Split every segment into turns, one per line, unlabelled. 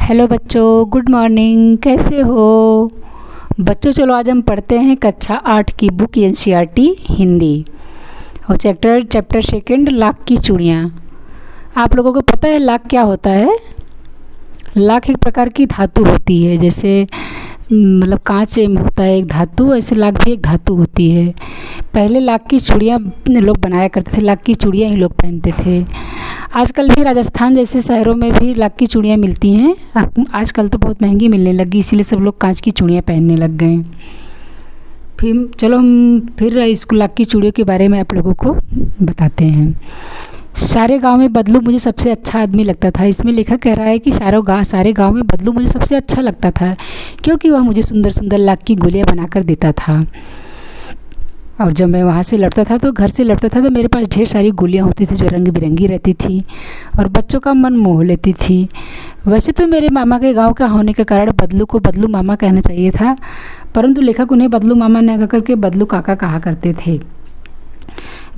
Hello बच्चों, good morning. कैसे हो बच्चों? चलो आज हम पढ़ते हैं कक्षा 8 की बुक एनसीईआरटी हिंदी और चैप्टर सेकंड लाख की चूड़ियाँ। आप लोगों को पता है लाख क्या होता है? लाख एक प्रकार की धातु होती है, जैसे मतलब कांच में होता है एक धातु, ऐसे लाख भी एक धातु होती है। पहले लाख की चूड़ियाँ लोग बनाया करते थे, लाख की चूड़ियाँ ही लोग पहनते थे। आजकल भी राजस्थान जैसे शहरों में भी लाख की चूड़ियाँ मिलती हैं। आजकल तो बहुत महंगी मिलने लगी, इसीलिए सब लोग कांच की चूड़ियाँ पहनने लग गए। फिर चलो हम फिर इस लाख की चूड़ियों के बारे में आप लोगों को बताते हैं। सारे गांव में बदलू मुझे सबसे अच्छा आदमी लगता था। इसमें लेखक कह रहा है कि सारे गांव में बदलू मुझे सबसे अच्छा लगता था, क्योंकि वह मुझे सुंदर सुंदर लाख की गोलियां बनाकर देता था। और जब मैं वहाँ से लौटता था तो घर से लौटता था तो मेरे पास ढेर सारी गोलियाँ होती थी जो रंग बिरंगी रहती थी और बच्चों का मन मोह लेती थी। वैसे तो मेरे मामा के गांव का होने के कारण बदलू को बदलू मामा कहना चाहिए था, परंतु लेखक उन्हें बदलू मामा न कहकर के बदलू काका कहा करते थे।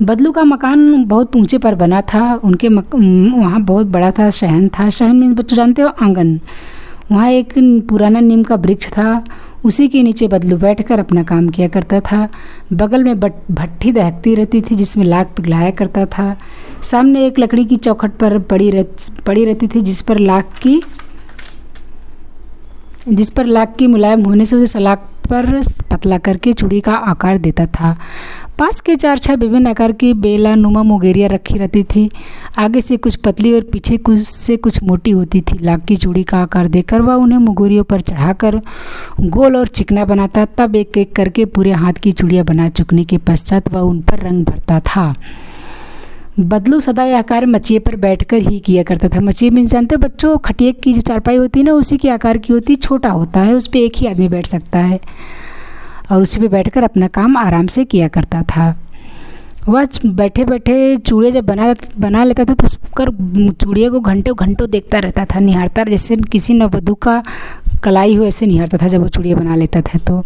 बदलू का मकान बहुत ऊंचे पर बना था। उनके वहाँ बहुत बड़ा था, शहन था। शहन में बच्चों जानते हो आंगन। वहाँ एक पुराना नीम का वृक्ष था, उसी के नीचे बदलू बैठकर अपना काम किया करता था। बगल में भट्ठी दहकती रहती थी जिसमें लाख पिघलाया करता था। सामने एक लकड़ी की चौखट पर पड़ी रहती थी जिस पर लाख की मुलायम होने से उसे सलाख पर पतला करके चूड़ी का आकार देता था। पास के 4-6 विभिन्न आकार की बेला नुमा मुगेरियाँ रखी रहती थी। आगे से कुछ पतली और पीछे कुछ मोटी होती थी। लाख की चूड़ी का आकार देकर वह उन्हें मुगेरियों पर चढ़ाकर गोल और चिकना बनाता। तब एक एक करके पूरे हाथ की चूड़ियाँ बना चुकने के पश्चात वह उन पर रंग भरता था। बदलू सदा यह आकार मचिए पर बैठकर ही किया करता था। मचिए मीन्स जानते हो बच्चों, खटिया की जो चारपाई होती है ना, उसी के आकार की होती, छोटा होता है, उस पर एक ही आदमी बैठ सकता है और उसी पे बैठकर अपना काम आराम से किया करता था। वह बैठे बैठे चूड़ियाँ जब बना लेता था तो उसकर चूड़ियों को घंटों घंटों देखता रहता था, निहारता, जैसे किसी नववधू का कलाई हो ऐसे निहारता था जब वो चूड़ियाँ बना लेता था। तो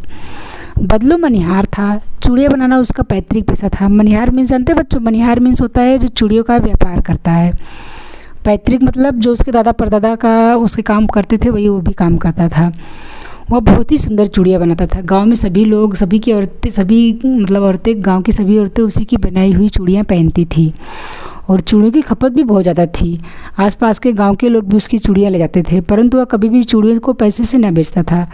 बदलू मनिहार था। चूड़ियाँ बनाना उसका पैतृक पेशा था। मनिहार मीन्स जानते बच्चों? मनिहार मीन्स होता है जो चूड़ियों का व्यापार करता है। पैतृक मतलब जो उसके दादा परदादा का उसके काम करते थे वही वो भी काम करता था। वह बहुत ही सुंदर चूड़ियाँ बनाता था। गांव में सभी लोग, औरतें, गांव की सभी औरतें उसी की बनाई हुई चूड़ियाँ पहनती थी और चूड़ियों की खपत भी बहुत ज़्यादा थी। आसपास के गांव के लोग भी उसकी चूड़ियाँ ले जाते थे, परंतु वह कभी भी चूड़ियों को पैसे से न बेचता था।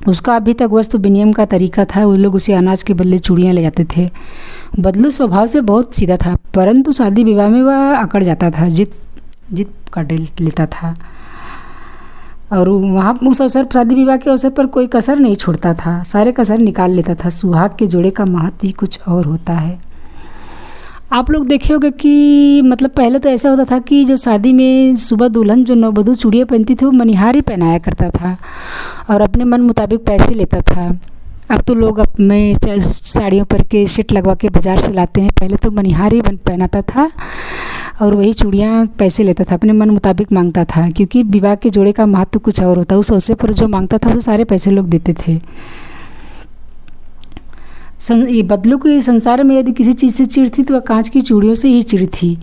उसका अभी तक वस्तु विनिमय का तरीका था, वो लोग उसे अनाज के बदले चूड़ियाँ ले जाते थे। बदलू स्वभाव से बहुत सीधा था, परंतु शादी विवाह में वह अकड़ जाता था, जिद कर लेता था और वहाँ उस अवसर, शादी विवाह के अवसर पर कोई कसर नहीं छोड़ता था, सारे कसर निकाल लेता था। सुहाग के जोड़े का महत्व ही कुछ और होता है। आप लोग देखे होंगे कि मतलब पहले तो ऐसा होता था कि जो शादी में सुबह दुल्हन जो नववधू चूड़ियाँ पहनती थी वो मनिहार ही पहनाया करता था और अपने मन मुताबिक पैसे लेता था। अब तो लोग अपने साड़ियों पर के सेट लगवा के बाज़ार से लाते हैं। पहले तो मनिहार ही पहनाता था और वही चूड़ियाँ पैसे लेता था, अपने मन मुताबिक मांगता था, क्योंकि विवाह के जोड़े का महत्व कुछ और होता है। उस अवसर पर जो मांगता था उसे सारे पैसे लोग देते थे। ये बदलू के संसार में यदि किसी चीज़ से चिढ़ थी तो वह कांच की चूड़ियों से ही चिढ़ थी।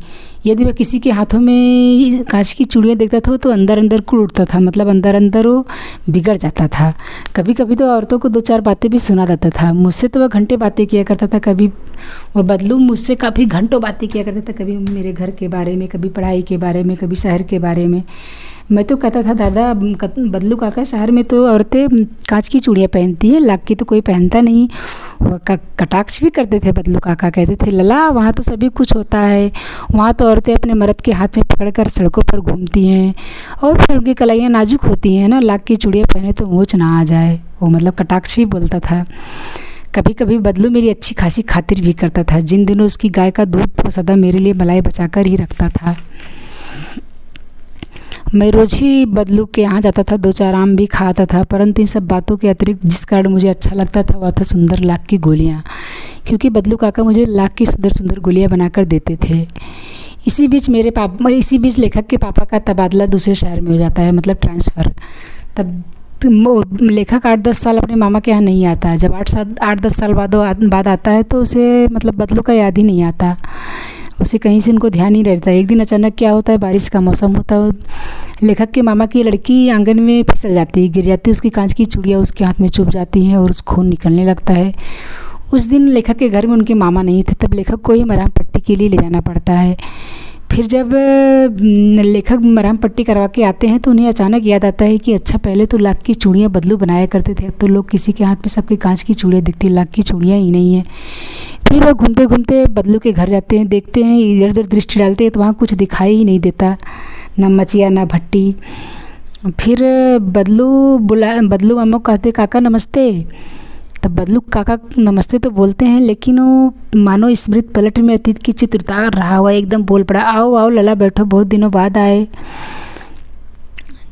यदि वह किसी के हाथों में कांच की चूड़ियाँ देखता था तो अंदर अंदर कुड़ उठता था, मतलब अंदर अंदर वो बिगड़ जाता था। कभी कभी तो औरतों को 2-4 बातें भी सुना देता था। मुझसे तो वह घंटे बातें किया करता था। कभी वो बदलू मुझसे काफ़ी घंटों बातें किया करता था, कभी मेरे घर के बारे में, कभी पढ़ाई के बारे में, कभी शहर के बारे में। मैं तो कहता था, दादा बदलू काका, शहर में तो औरतें कांच की चूड़ियाँ पहनती है, लाख की तो कोई पहनता नहीं। वह कटाक्ष भी करते थे बदलू काका, कहते थे, लला वहाँ तो सभी कुछ होता है, वहाँ तो औरतें अपने मर्द के हाथ में पकड़कर सड़कों पर घूमती हैं और फिर उनकी कलाइयाँ नाजुक होती हैं ना, लाख की चूड़ियाँ पहने तो मोच ना आ जाए। वो मतलब कटाक्ष भी बोलता था। कभी कभी बदलू मेरी अच्छी खासी खातिर भी करता था। जिन दिनों उसकी गाय का दूध वो सदा मेरे लिए मलाई बचाकर ही रखता था। मैं रोज़ ही बदलू के यहाँ जाता था, 2-4 आम भी खाता था, परंतु इन सब बातों के अतिरिक्त जिस कारण मुझे अच्छा लगता था वह था सुंदर लाख की गोलियाँ, क्योंकि बदलू काका मुझे लाख की सुंदर सुंदर गोलियाँ बनाकर देते थे। इसी बीच लेखक के पापा का तबादला दूसरे शहर में हो जाता है, मतलब ट्रांसफ़र। तब लेखक 8-10 साल अपने मामा के यहाँ नहीं आता। जब 8-10 साल बाद आता है तो उसे मतलब बदलू का याद ही नहीं आता। उसे कहीं से उनको ध्यान नहीं रहता। एक दिन अचानक क्या होता है, बारिश का मौसम होता है, लेखक के मामा की लड़की आंगन में फिसल जाती है, गिर जाती है, उसकी कांच की चूड़ियाँ उसके हाथ में चुभ जाती हैं और उस खून निकलने लगता है। उस दिन लेखक के घर में उनके मामा नहीं थे, तब लेखक को ही मरहम पट्टी के लिए ले जाना पड़ता है। फिर जब लेखक मरहम पट्टी करवा के आते हैं तो उन्हें अचानक याद आता है कि अच्छा, पहले तो लाख की चूड़ियाँ बदलू बनाया करते थे, अब तो लोग किसी के हाथ में सबके कांच की चूड़ियाँ दिखती, लाख की चूड़ियाँ ही नहीं है। फिर वह घूमते घूमते बदलू के घर जाते हैं, देखते हैं, इधर उधर दृष्टि डालते हैं तो वहाँ कुछ दिखाई ही नहीं देता, ना मचिया ना भट्टी। फिर बदलू मामा कहते, काका नमस्ते। तब बदलू काका नमस्ते तो बोलते हैं, लेकिन वो मानो स्मृत पलट में अतीत की चित्र उतार रहा हुआ एकदम बोल पड़ा, आओ आओ लला बैठो, बहुत दिनों बाद आए।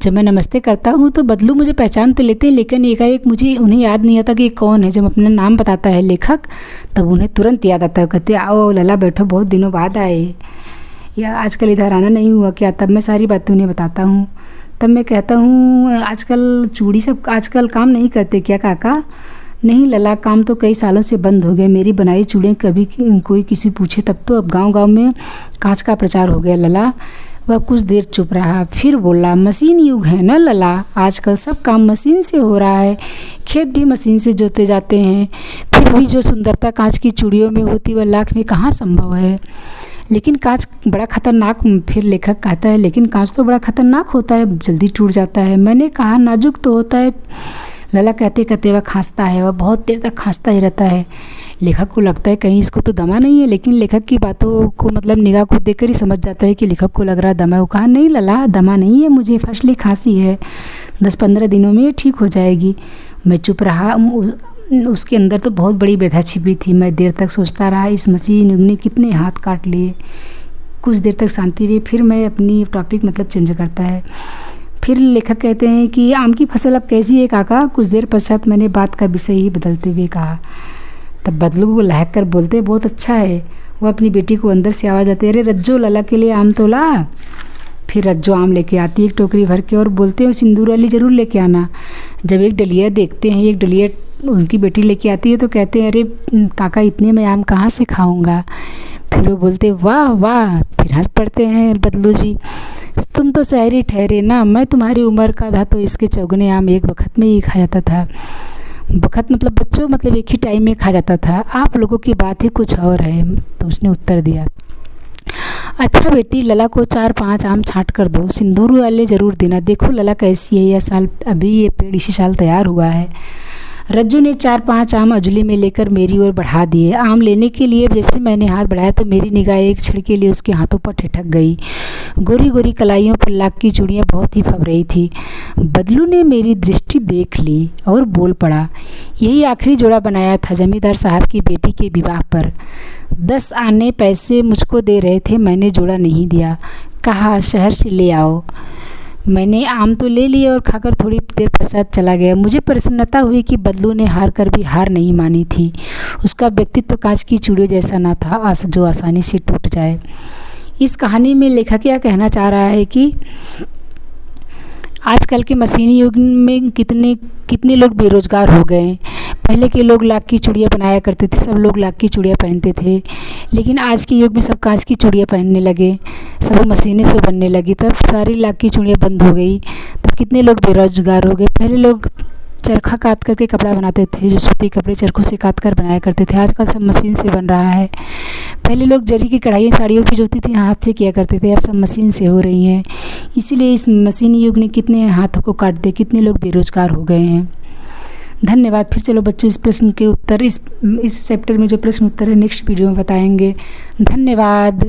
जब मैं नमस्ते करता हूँ तो बदलू मुझे पहचान तो लेते हैं, लेकिन एकाएक मुझे उन्हें याद नहीं आता कि कौन है। जब अपना नाम बताता है लेखक, तब उन्हें तुरंत याद आता है, कहते आओ आओ लला बैठो, बहुत दिनों बाद आए, या आजकल इधर आना नहीं हुआ क्या। तब मैं सारी बातें उन्हें बताता हूँ। तब मैं कहता हूँ, आजकल चूड़ी सब आजकल काम नहीं करते क्या काका। नहीं लला, काम तो कई सालों से बंद हो गए, मेरी बनाई चूड़ियाँ कभी कोई किसी पूछे तब तो, अब गांव-गांव में कांच का प्रचार हो गया लला। वह कुछ देर चुप रहा, फिर बोला, मशीन युग है ना लला, आजकल सब काम मशीन से हो रहा है, खेत भी मशीन से जोते जाते हैं, फिर भी जो सुंदरता कांच की चूड़ियों में होती वह लाख में कहाँ संभव है। लेकिन कांच बड़ा खतरनाक। फिर लेखक कहता है, लेकिन कांच तो बड़ा खतरनाक होता है, जल्दी टूट जाता है। मैंने कहा नाजुक तो होता है। लला कहते कहते वह खांसता है, वह बहुत देर तक खांसता ही रहता है। लेखक को लगता है कहीं इसको तो दमा नहीं है, लेकिन लेखक की बातों को मतलब निगाह को देखकर ही समझ जाता है कि लेखक को लग रहा है दमा। वो कहा, नहीं लला, दमा नहीं है, मुझे फसली खांसी है, 10-15 दिनों में ठीक हो जाएगी। मैं चुप रहा, उसके अंदर तो बहुत बड़ी व्यथा छिपी थी। मैं देर तक सोचता रहा, इस मशीन ने कितने हाथ काट लिए। कुछ देर तक शांति रही, फिर मैं अपनी टॉपिक मतलब चेंज करता है। फिर लेखक कहते हैं कि आम की फसल अब कैसी है काका। कुछ देर पश्चात मैंने बात का विषय ही बदलते हुए कहा। तब बदलू को लहक कर बोलते, बहुत अच्छा है। वो अपनी बेटी को अंदर से आवाज़ आती है, अरे रज्जो, लला के लिए आम तो ला। फिर रज्जो आम लेके आती है एक टोकरी भर के और बोलते हैं, सिंदूर वाली ज़रूर लेके आना। जब एक डलिया देखते हैं, एक डलिया उनकी बेटी लेके आती है तो कहते हैं, अरे काका, इतने में आम कहाँ से खाऊंगा। फिर वो बोलते, वाह वाह। फिर हंस पड़ते हैं बदलू जी, तुम तो शहरी ठहरे ना, मैं तुम्हारी उम्र का था तो इसके चौगुने आम एक वक्त में ही खा जाता था। वक्त मतलब बच्चों, मतलब एक ही टाइम में खा जाता था, आप लोगों की बात ही कुछ और है। तो उसने उत्तर दिया, अच्छा बेटी, लला को 4-5 आम छांट कर दो, सिंदूर वाले ज़रूर देना। देखो लला कैसी है, यह साल अभी ये पेड़ इसी साल तैयार हुआ है। रज्जू ने 4-5 आम अजूली में लेकर मेरी ओर बढ़ा दिए। आम लेने के लिए जैसे मैंने हाथ बढ़ाया तो मेरी निगाह एक क्षण के लिए उसके हाथों पर ठिठक गई। गोरी गोरी कलाइयों पर लाख की चूड़ियाँ बहुत ही फब रही थी। बदलू ने मेरी दृष्टि देख ली और बोल पड़ा, यही आखिरी जोड़ा बनाया था जमींदार साहब की बेटी के विवाह पर। 10 आने पैसे मुझको दे रहे थे, मैंने जोड़ा नहीं दिया, कहा शहर से ले आओ। मैंने आम तो ले लिए और खाकर थोड़ी देर पश्चात चला गया। मुझे प्रसन्नता हुई कि बदलू ने हार कर भी हार नहीं मानी थी। उसका व्यक्तित्व कांच की चूड़ियों जैसा ना था जो आसानी से टूट जाए। इस कहानी में लेखक यह कहना चाह रहा है कि आजकल के मशीनी युग में कितने लोग बेरोज़गार हो गए हैं। पहले के लोग लाख की चूड़ियाँ बनाया करते थे, सब लोग लाख की चूड़ियाँ पहनते थे, लेकिन आज के युग में सब कांच की चूड़ियाँ पहनने लगे, सब मशीनें से बनने लगी, तब सारी लाख की चूड़ियाँ बंद हो गई। तब कितने लोग बेरोज़गार हो गए। पहले लोग चरखा काट करके कपड़ा बनाते थे, जो सूती कपड़े चरखों से काट कर बनाया करते थे, आजकल सब मशीन से बन रहा है। पहले लोग जरी की कढ़ाई साड़ियों की जो होती थी हाथ से किया करते थे, अब सब मशीन से हो रही हैं। इसीलिए इस मशीनी युग ने कितने हाथों को काट दिया, कितने लोग बेरोज़गार हो गए हैं। धन्यवाद। फिर चलो बच्चों, इस प्रश्न के उत्तर इस चैप्टर में जो प्रश्न उत्तर है नेक्स्ट वीडियो में बताएंगे। धन्यवाद।